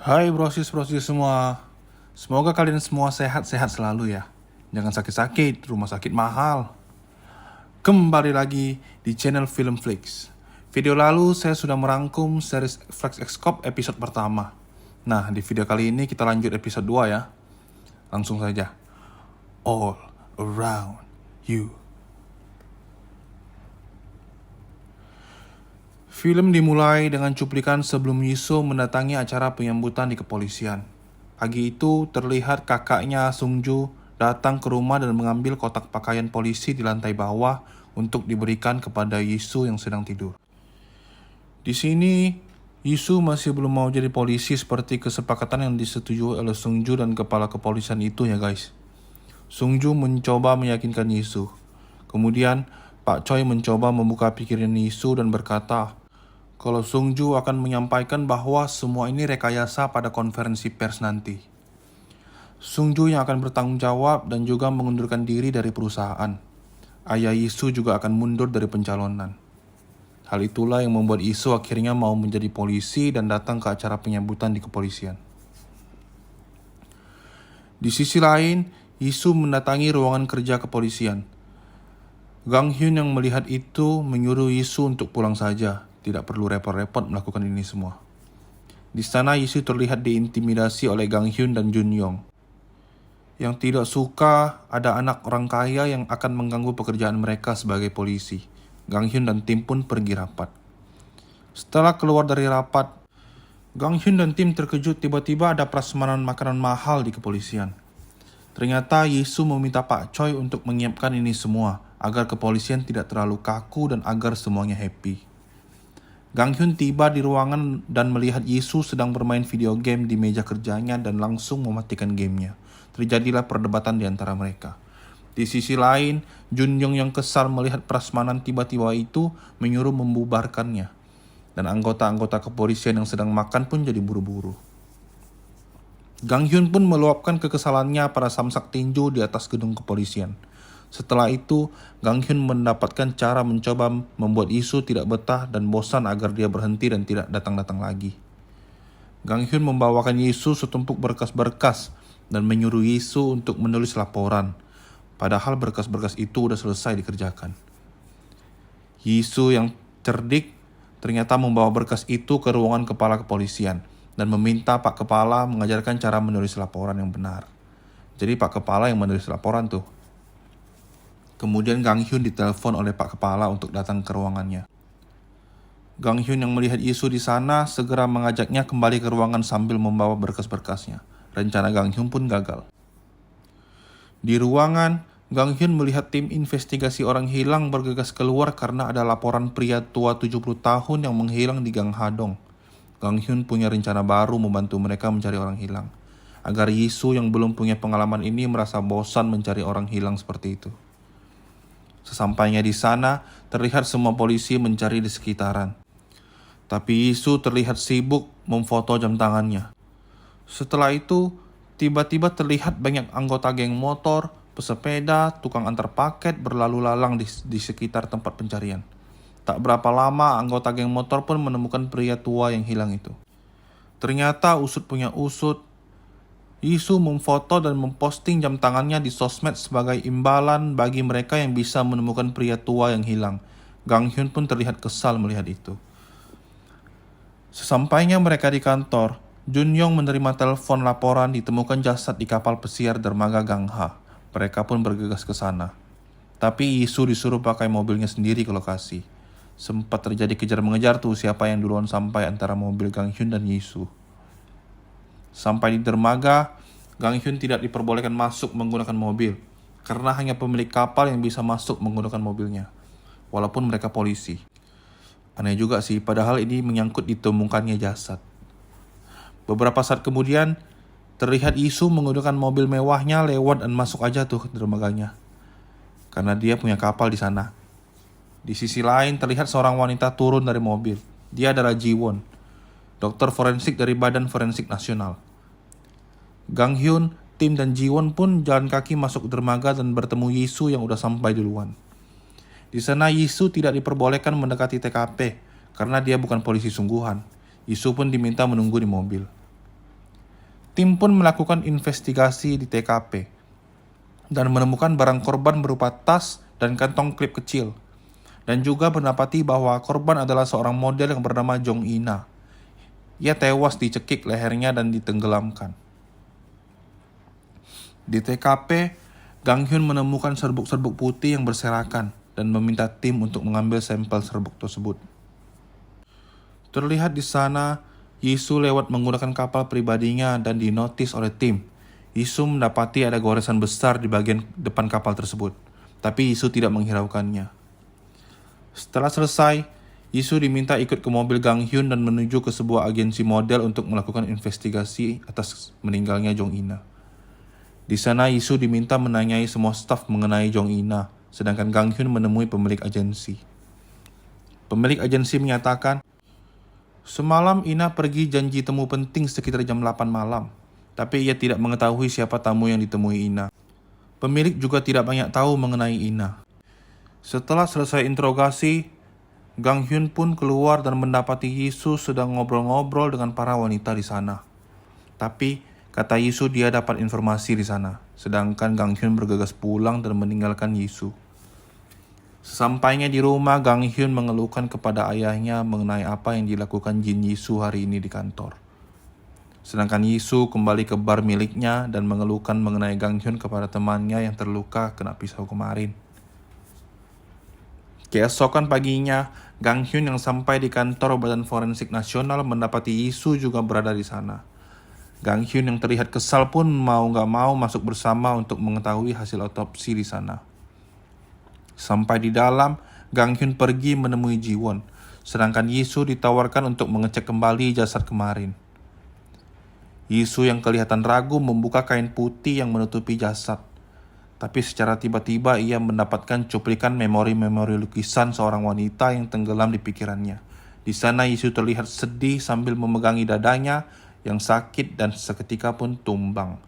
Hai brosis-brosis semua. Semoga kalian semua sehat-sehat selalu ya. Jangan sakit-sakit, rumah sakit mahal. Kembali lagi di channel Film Flix. Video lalu saya sudah merangkum series Flex X-Cop episode pertama. Nah, di video kali ini kita lanjut episode 2 ya. Langsung saja. All Around You. Film dimulai dengan cuplikan sebelum Yiso mendatangi acara penyambutan di kepolisian. Pagi itu terlihat kakaknya Sungju datang ke rumah dan mengambil kotak pakaian polisi di lantai bawah untuk diberikan kepada Yiso yang sedang tidur. Di sini, Yiso masih belum mau jadi polisi seperti kesepakatan yang disetujui oleh Sungju dan kepala kepolisian itu ya guys. Sungju mencoba meyakinkan Yiso. Kemudian, Pak Choi mencoba membuka pikiran Yiso dan berkata, kalau Sungju akan menyampaikan bahwa semua ini rekayasa pada konferensi pers nanti. Sungju yang akan bertanggung jawab dan juga mengundurkan diri dari perusahaan. Ayah Yiso juga akan mundur dari pencalonan. Hal itulah yang membuat Yiso akhirnya mau menjadi polisi dan datang ke acara penyambutan di kepolisian. Di sisi lain, Yiso mendatangi ruangan kerja kepolisian. Gang Hyun yang melihat itu menyuruh Yiso untuk pulang saja. Tidak perlu repot-repot melakukan ini semua. Di sana Yiso terlihat diintimidasi oleh Gang Hyun dan Jun Yong. Yang tidak suka ada anak orang kaya yang akan mengganggu pekerjaan mereka sebagai polisi. Gang Hyun dan tim pun pergi rapat. Setelah keluar dari rapat, Gang Hyun dan tim terkejut tiba-tiba ada prasmanan makanan mahal di kepolisian. Ternyata Yiso meminta Pak Choi untuk menyiapkan ini semua agar kepolisian tidak terlalu kaku dan agar semuanya happy. Gang Hyun tiba di ruangan dan melihat Yiso sedang bermain video game di meja kerjanya dan langsung mematikan gamenya. Terjadilah perdebatan di antara mereka. Di sisi lain, Jun Yong yang kesal melihat prasmanan tiba-tiba itu menyuruh membubarkannya. Dan anggota-anggota kepolisian yang sedang makan pun jadi buru-buru. Gang Hyun pun meluapkan kekesalannya pada samsak tinju di atas gedung kepolisian. Setelah itu, Gang Hyun mendapatkan cara mencoba membuat Yiso tidak betah dan bosan agar dia berhenti dan tidak datang-datang lagi. Gang Hyun membawakan Yiso setumpuk berkas-berkas dan menyuruh Yiso untuk menulis laporan. Padahal berkas-berkas itu sudah selesai dikerjakan. Yiso yang cerdik ternyata membawa berkas itu ke ruangan kepala kepolisian dan meminta Pak Kepala mengajarkan cara menulis laporan yang benar. Jadi Pak Kepala yang menulis laporan tuh. Kemudian Gang Hyun ditelepon oleh Pak Kepala untuk datang ke ruangannya. Gang Hyun yang melihat Yiso di sana segera mengajaknya kembali ke ruangan sambil membawa berkas-berkasnya. Rencana Gang Hyun pun gagal. Di ruangan, Gang Hyun melihat tim investigasi orang hilang bergegas keluar karena ada laporan pria tua 70 tahun yang menghilang di Gang Hadong. Gang Hyun punya rencana baru membantu mereka mencari orang hilang. Agar Yiso yang belum punya pengalaman ini merasa bosan mencari orang hilang seperti itu. Sesampainya di sana, terlihat semua polisi mencari di sekitaran. Tapi Yiso terlihat sibuk memfoto jam tangannya. Setelah itu, tiba-tiba terlihat banyak anggota geng motor, pesepeda, tukang antar paket berlalu lalang di sekitar tempat pencarian. Tak berapa lama, anggota geng motor pun menemukan pria tua yang hilang itu. Ternyata usut punya usut, Yiso memfoto dan memposting jam tangannya di sosmed sebagai imbalan bagi mereka yang bisa menemukan pria tua yang hilang. Gang Hyun pun terlihat kesal melihat itu. Sesampainya mereka di kantor, Jun Yong menerima telepon laporan ditemukan jasad di kapal pesiar dermaga Gangha. Mereka pun bergegas ke sana. Tapi Yiso disuruh pakai mobilnya sendiri ke lokasi. Sempat terjadi kejar-mengejar tuh siapa yang duluan sampai antara mobil Gang Hyun dan Yiso. Sampai di dermaga, Gang Hyun tidak diperbolehkan masuk menggunakan mobil, karena hanya pemilik kapal yang bisa masuk menggunakan mobilnya, walaupun mereka polisi. Aneh juga sih, padahal ini menyangkut ditemukannya jasad. Beberapa saat kemudian, terlihat Yiso menggunakan mobil mewahnya lewat dan masuk aja tuh ke dermaganya, karena dia punya kapal di sana. Di sisi lain, terlihat seorang wanita turun dari mobil. Dia adalah Ji-won, dokter forensik dari Badan Forensik Nasional. Gang Hyun, tim dan Ji-won pun jalan kaki masuk dermaga dan bertemu Yiso yang udah sampai duluan. Di sana Yiso tidak diperbolehkan mendekati TKP karena dia bukan polisi sungguhan. Yiso pun diminta menunggu di mobil. Tim pun melakukan investigasi di TKP dan menemukan barang korban berupa tas dan kantong klip kecil. Dan juga mendapati bahwa korban adalah seorang model yang bernama Jong Ina. Ia tewas dicekik lehernya dan ditenggelamkan. Di TKP, Gang Hyun menemukan serbuk-serbuk putih yang berserakan dan meminta tim untuk mengambil sampel serbuk tersebut. Terlihat di sana, Yisu lewat menggunakan kapal pribadinya dan dinotis oleh tim. Yisu mendapati ada goresan besar di bagian depan kapal tersebut, tapi Yisu tidak menghiraukannya. Setelah selesai, Yisu diminta ikut ke mobil Gang Hyun dan menuju ke sebuah agensi model untuk melakukan investigasi atas meninggalnya Jong Ina. Di sana Yisu diminta menanyai semua staf mengenai Jong Ina, sedangkan Gang Hyun menemui pemilik agensi. Pemilik agensi menyatakan, semalam Ina pergi janji temu penting sekitar jam 8 malam, tapi ia tidak mengetahui siapa tamu yang ditemui Ina. Pemilik juga tidak banyak tahu mengenai Ina. Setelah selesai interogasi, Gang Hyun pun keluar dan mendapati Yisu sedang ngobrol-ngobrol dengan para wanita di sana. Tapi, kata Yisu dia dapat informasi di sana, sedangkan Gang Hyun bergegas pulang dan meninggalkan Yisu. Sesampainya di rumah, Gang Hyun mengeluhkan kepada ayahnya mengenai apa yang dilakukan Jin Yisu hari ini di kantor. Sedangkan Yisu kembali ke bar miliknya dan mengeluhkan mengenai Gang Hyun kepada temannya yang terluka kena pisau kemarin. Keesokan paginya, Gang Hyun yang sampai di kantor Badan Forensik Nasional mendapati Yisu juga berada di sana. Gang Hyun yang terlihat kesal pun mau gak mau masuk bersama untuk mengetahui hasil otopsi di sana. Sampai di dalam, Gang Hyun pergi menemui Jiwon, sedangkan Yisu ditawarkan untuk mengecek kembali jasad kemarin. Yisu yang kelihatan ragu membuka kain putih yang menutupi jasad. Tapi secara tiba-tiba ia mendapatkan cuplikan memori-memori lukisan seorang wanita yang tenggelam di pikirannya. Di sana Yisu terlihat sedih sambil memegangi dadanya yang sakit dan seketika pun tumbang.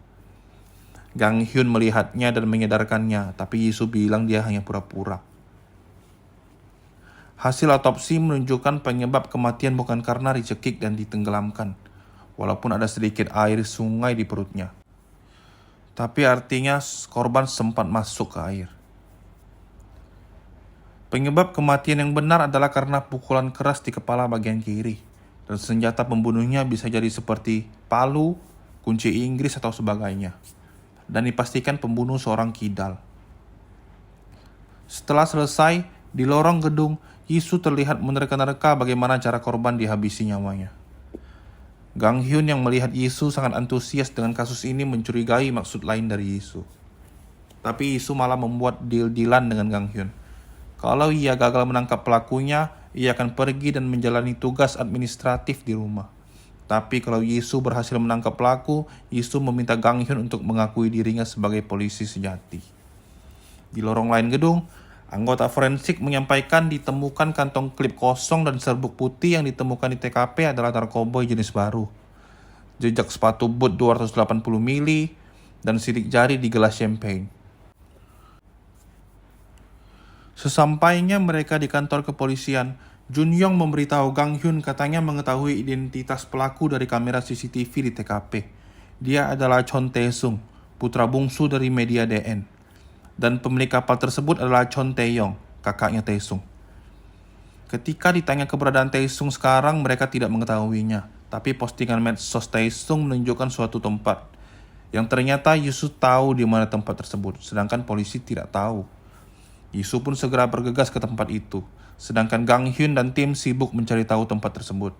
Gang Hyun melihatnya dan menyadarkannya, tapi Yisu bilang dia hanya pura-pura. Hasil otopsi menunjukkan penyebab kematian bukan karena dicekik dan ditenggelamkan, walaupun ada sedikit air sungai di perutnya. Tapi artinya korban sempat masuk ke air. Penyebab kematian yang benar adalah karena pukulan keras di kepala bagian kiri. Dan senjata pembunuhnya bisa jadi seperti palu, kunci Inggris atau sebagainya. Dan dipastikan pembunuh seorang kidal. Setelah selesai, di lorong gedung, Yisu terlihat menerka-nerka bagaimana cara korban dihabisi nyawanya. Gang Hyun yang melihat Yisu sangat antusias dengan kasus ini mencurigai maksud lain dari Yisu. Tapi Yisu malah membuat deal-dealan dengan Gang Hyun. Kalau ia gagal menangkap pelakunya, ia akan pergi dan menjalani tugas administratif di rumah. Tapi kalau Yisu berhasil menangkap pelaku, Yisu meminta Gang Hyun untuk mengakui dirinya sebagai polisi sejati. Di lorong lain gedung, anggota forensik menyampaikan ditemukan kantong klip kosong dan serbuk putih yang ditemukan di TKP adalah narkoboy jenis baru. Jejak sepatu boot 280 mili dan sidik jari di gelas champagne. Sesampainya mereka di kantor kepolisian, Jun Yong memberitahu Gang Hyun katanya mengetahui identitas pelaku dari kamera CCTV di TKP. Dia adalah Chon Tae-sung, putra bungsu dari media DN. Dan pemilik kapal tersebut adalah Chon Tae-yong, kakaknya Tae-sung. Ketika ditanya keberadaan Tae-sung sekarang, mereka tidak mengetahuinya. Tapi postingan medsos Tae-sung menunjukkan suatu tempat. Yang ternyata Yisu tahu di mana tempat tersebut, sedangkan polisi tidak tahu. Yisu pun segera bergegas ke tempat itu, sedangkan Gang Hyun dan tim sibuk mencari tahu tempat tersebut.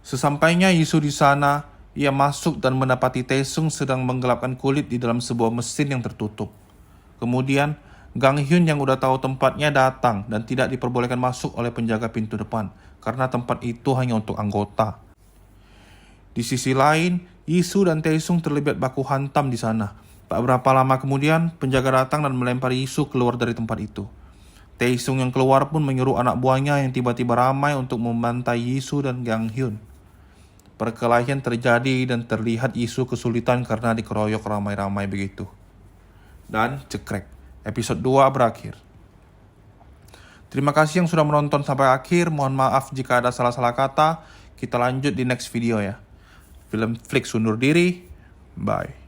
Sesampainya Yisu di sana, ia masuk dan mendapati Tae-sung sedang menggelapkan kulit di dalam sebuah mesin yang tertutup. Kemudian, Gang Hyun yang udah tahu tempatnya datang dan tidak diperbolehkan masuk oleh penjaga pintu depan, karena tempat itu hanya untuk anggota. Di sisi lain, Yisu dan Tae-sung terlibat baku hantam di sana. Tak berapa lama kemudian, penjaga datang dan melempar Yisu keluar dari tempat itu. Tae-sung yang keluar pun menyuruh anak buahnya yang tiba-tiba ramai untuk membantai Yisu dan Gang Hyun. Perkelahian terjadi dan terlihat Yisu kesulitan karena dikeroyok ramai-ramai begitu. Dan cekrek, episode 2 berakhir. Terima kasih yang sudah menonton sampai akhir. Mohon maaf jika ada salah-salah kata. Kita lanjut di next video ya. Film Flix undur diri. Bye.